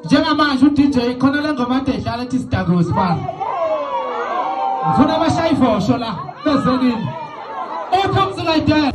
Njengamanje uDJ khona le ngoma ade idlala ethi Sidago Sibani. Ngifuna abashayifosho la bezenini. Here comes the like that.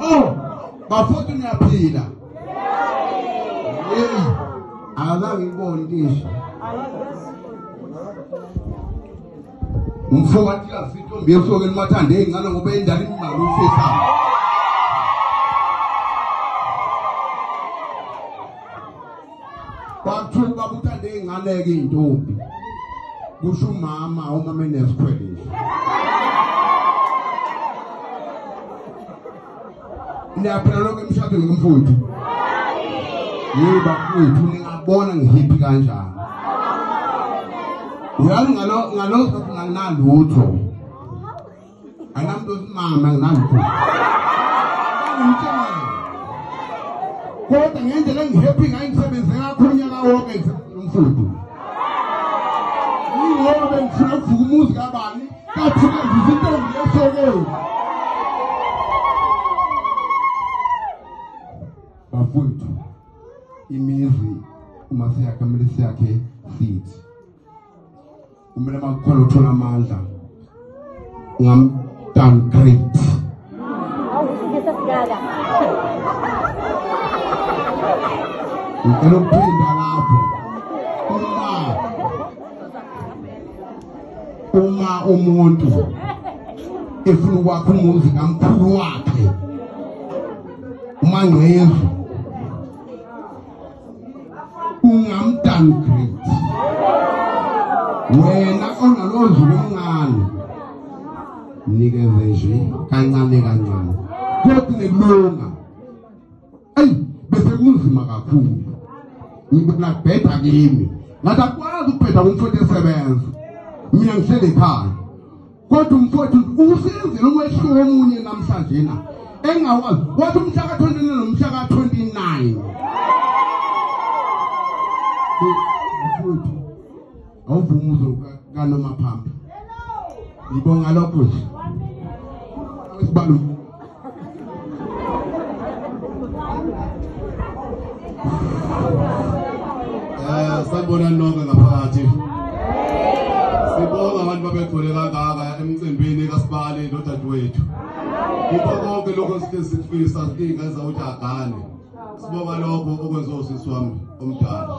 Oh, bafuthu niyaphila. Azange ngibone ngisho. Umfo wathi asintombi esoke limathande engane ngoba endala imali ufethana. Bathu babuthande engane ke intombi. Kusho umama enesikhwele. Niyaphela lonke emshadweni ngomfowethu. Yebo bafowethu ningabona ngihipi kanjani. Uyazi ngalokho nginalutho. Anamuntu osimama nginalutho. Kodwa ngendlela engihappy ngayo ngisebenze kakhulu unyaka wonke ngomfowethu. Ngoba bengifuna ukuvuka umuzi kabani kathike izintombi esokeni. Bafowethu imizi uma siyakha kumele siyakhe sithi kumele makukhona uthola amandla ngamdowngrade ngicela ukuphinda lapho uma umuntu efuna ukwakha umuzi kamkhulu wakhe uMangqevu ungamdowngrade wena onalozi omncane nikeze nje kancane kancane kodwa nekulunga bese kunzima kakhulu ngibona bheda kimi ngathi akwazi ukubheda kumfowethu esebenza mina ngihlele ekhaya kodwa umfowethu usenzile ukweshiya omunye namhlanje na engakwazi wathi umhla ka-29 nomhla ka-29 mfowethu awuvuma uzokanoma phambi ngibonga lokho nje awesibalo sanibona nonke ngaphakathi sibonga abantu babegcwele kangaka emcimbini kaSibali nodadewethu kupho konke lokho sifisa singaza ukuthi agane sibonga lokho okwenziwa usisi wami omdala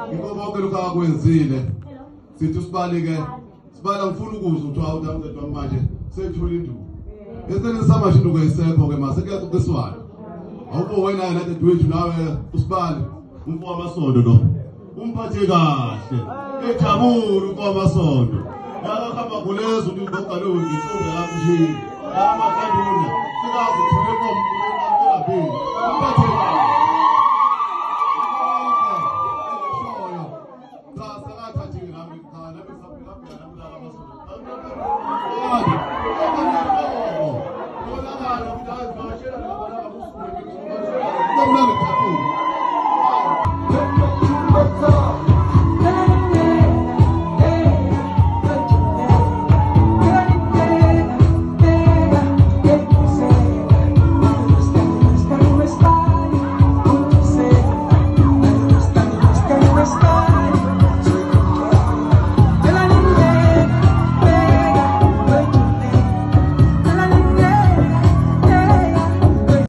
kupho konke lokho akwenzile sithi uSibali ke Sibala ngifuna ukuzwa ukuthi awudamdedwa wami manje sethula induku esene samasho induku eyisekho ke mase kuyaxoxiswana awubo wena nadadewethu nawe uSibali umfo wamasondo lo umphathe kahle ejabula umfo wamasondo yakahamba kulezo ngigqogalo ngithuke yakho nje amakanduna sikazi thule komkhulu kapheli umphathe kahle Thank you.